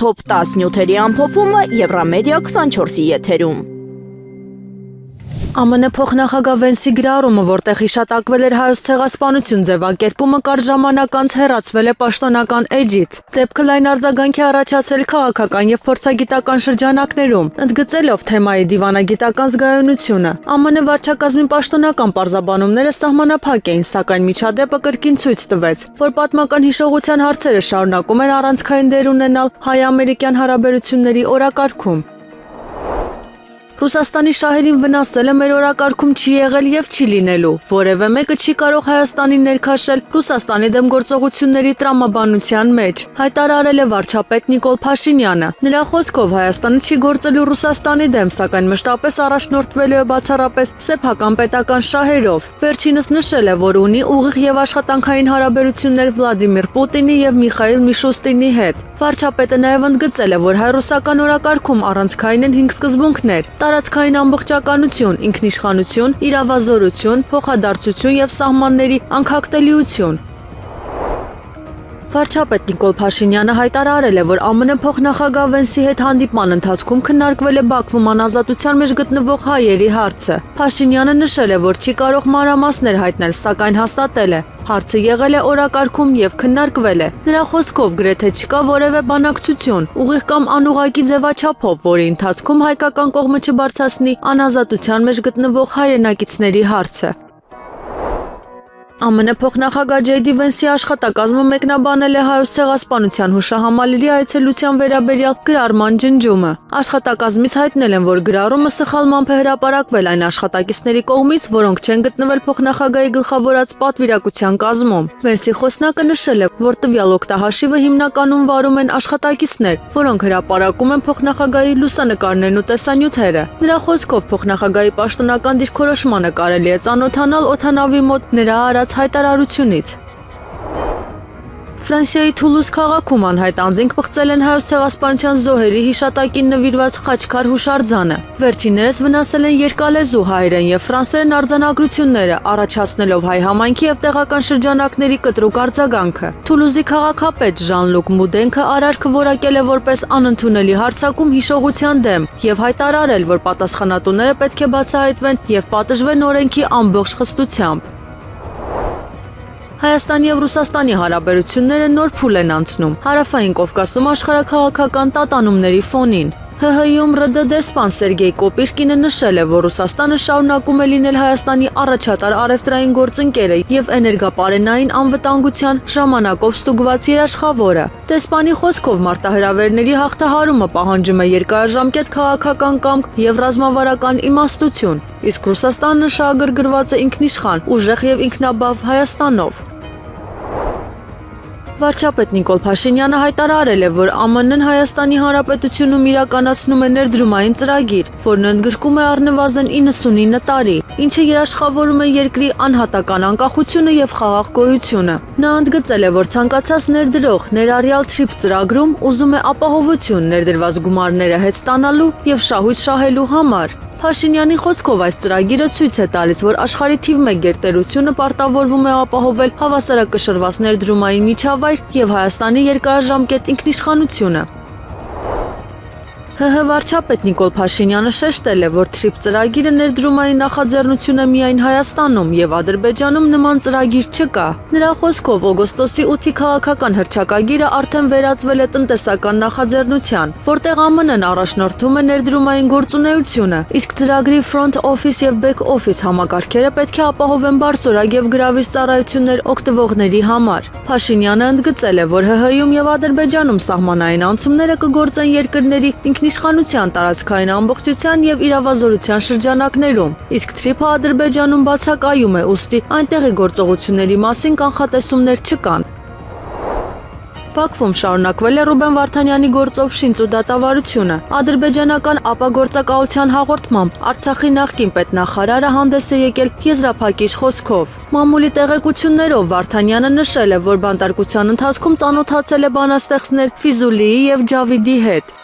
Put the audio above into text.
Թոփ 10 նյութերի ամփոփումը Եվրամեդիա 24-ի եթերում։ ԱՄՆ փոխնախագահ Վենսի գրառումը, որտեղ հիշատակվել էր հայոց ցեղասպանություն ձևակերպումը, կարճ ժամանակ անց հեռացվել է պաշտոնական էջից։ Դեպքը լայն արձագանք է առաջացրել քաղաքական եւ փորձագիտական շրջանակներում, ընդգծելով թեմայի դիվանագիտական զգայունությունը։ ԱՄՆ վարչակազմի պաշտոնական պարզաբանումները սահմանափակ էին, սակայն միջադեպը կրկին ցույց տվեց, որ պատմական հիշողության հարցերը շարունակում են առանցքային դեր ունենալ հայ-ամերիկյան հարաբերությունների օրակարգում։ Ռուսաստանի շահերին վնասելը մեր օրակարգում չի եղել եւ չի լինելու։ Որևէ մեկը չի կարող Հայաստանին ներքաշել Ռուսաստանի դեմ գործողությունների տրամաբանության մեջ, հայտարարել է վարչապետ Նիկոլ Փաշինյանը։ Նրա խոսքով Հայաստանը չի գործելու Ռուսաստանի դեմ, սակայն մշտապես առաջնորդվելու է բացառապես սեփական պետական շահերով։ Վերջինս նշել է, որ ունի ուղիղ եւ աշխատանքային հարաբերություններ Վլադիմիր Պուտինի եւ Միխայիլ Միշուստինի հետ։ Վարչապետը նաեւ ընդգծել է, որ հայ-ռուսական օրակարգում առանցքային են 5 սկզբունքներ՝ տարածքային ամբողջականություն, ինքնիշխանություն, իրավազորություն, փոխադարձություն եւ սահմանների անքակտելիություն։ Վարչապետ Նիկոլ Փաշինյանը հայտարարել է, որ ԱՄՆ փոխնախագահ Վենսի հետ հանդիպման ընթացքում քննարկվել է Բաքվում անազատության մեջ գտնվող հայերի հարցը։ Փաշինյանը նշել է, որ չի կարող մանրամասներ հայտնել, սակայն հաստատել է. հարցը եղել է օրակարգում եւ քննարկվել է։ Նրա խոսքով գրեթե չկա որևէ բանակցություն, ուղիղ կամ անուղղակի ձևաչափով, որի ընթացքում հայկական կողմը չբարձրացնի անազատության մեջ գտնվող հայրենակիցների հարցը։ ԱՄՆ փոխնախագահ Ջեյ Դի Վենսի աշխատակազմը մեկնաբանել է հայոց ցեղասպանության հուշահամալիրի այցելության վերաբերյալ գրառման ջնջումը։ Աշխատակազմից հայտնել են, որ գրառումը սխալմամբ է հրապարակվել այն աշխատակիցների կողմից, որոնք չեն գտնվել փոխնախագահի գլխավորած պատվիրակության կազմում։ Վենսի խոսնակը նշել է, որ տվյալ օգտահաշիվը հիմնականում վարում են աշխատակիցներ, որոնք հրապարակում են փոխնախագահի լուսանկարներն ու տեսանյութերը։ Նրա խոսքով փոխնախագահի պաշտոնական դիրքորոշմանը կարելի է ծանոթանալ օդանավի մոտ նրա հայտարարությունից։ Ֆրանսիայի Թուլուզ քաղաքում անհայտ անձինք պղծել են հայոց ցեղասպանության զոհերի հիշատակին նվիրված խաչքար հուշարձանը։ Վերջիններս վնասել են երկալեզու հայերեն եւ ֆրանսերեն արձանագրությունները, առաջացնելով հայ համայնքի եւ տեղական շրջանակների կտրուկ արձագանքը։ Թուլուզի քաղաքապետ Ժան-Լուկ Մուդենքը արարքը որակել է որպես անընդունելի հարձակում հիշողության դեմ եւ հայտարարել, որ պատասխանատուները պետք է բացահայտվեն եւ պատժվեն օրենքի ամբողջ խստությամբ։ Հայաստանի եւ Ռուսաստանի հարաբերությունները նոր փուլ են անցնում Հարավային Կովկասում աշխարհաքաղաքական տատանումների ֆոնին։ ՀՀ-ում ՌԴ դեսպան Սերգեյ Կոպիրկինը նշել է, որ Ռուսաստանը շարունակում է լինել Հայաստանի առաջատար առևտրային գործընկերը եւ էներգապարենային անվտանգության ժամանակով ստուգված երաշխավորը։ Դեսպանի խոսքով մարտահրավերների հաղթահարումը պահանջում է երկարաժամկետ քաղաքական կամք եւ ռազմավարական իմաստություն, իսկ Ռուսաստանը շահագրգռված է ինքնիշխան, ուժեղ եւ ինքնաբավ Հայաստանով։ Վարչապետ Նիկոլ Փաշինյանը հայտարարել է, որ ԱՄՆ-ն Հայաստանի Հանրապետությունում իրականացնում է ներդրումային ծրագիր, որն ընդգրկում է առնվազն 99 տարի, ինչը երաշխավորում է երկրի անհատական անկախությունը եւ խաղաղ գոյությունը։ Նա ընդգծել է, որ ցանկացած ներդրող ներառյալ TRIP ծրագրում ուզում է ապահովություն ներդրված գումարները հետ ստանալու եւ շահույթ շահելու համար։ Փաշինյանի խոսքով այս ծրագիրը ցույց է տալիս, որ աշխարհի թիվ 1 գերտերությունը պարտավորվում է ապահովել հավասարակշռված ներդրումային միջավայր եւ Հայաստանի երկարաժամկետ ինքնիշխանությունը։ ՀՀ վարչապետ Նիկոլ Փաշինյանը շեշտել է, որ TRIP ծրագիրը ներդրումային նախաձեռնություն է միայն Հայաստանում եւ Ադրբեջանում նման ծրագիր չկա։ Նրա խոսքով օգոստոսի 8-ի քաղաքական հռչակագիրը արդեն վերածվել է տնտեսական նախաձեռնության, որտեղ ԱՄՆ-ն առաջնորդում է ներդրումային գործունեությունը, իսկ ծրագրի front office եւ back office համակարգերը պետք է ապահովեն բարձրորակ եւ գրավիչ ծառայություններ օգտվողների համար։ Փաշինյանը ընդգծել է, որ ՀՀ-ում եւ Ադրբեջանում սահմանային անցումները կգործեն երկրների ինքնիշխանության, տարածքային ամբողջության եւ իրավազորության շրջանակներում, իսկ TRIP-ը Ադրբեջանում բացակայում է, ուստի այնտեղի գործողությունների մասին կանխատեսումներ չկան։ Բաքվում շարունակվել է Ռուբեն Վարդանյանի գործով շինծու դատավարությունը։ Ադրբեջանական ապագործակալության հաղորդմամբ Արցախի նախկին պետնախարարը հանդես է եկել եզրափակիչ խոսքով։ Մամուլի տեղեկություններով Վարդանյանը նշել է, որ բանտարկության ընթացքում ծանոթացել է բանաստեղծներ Ֆիզուլիի եւ Ջավիդի հետ։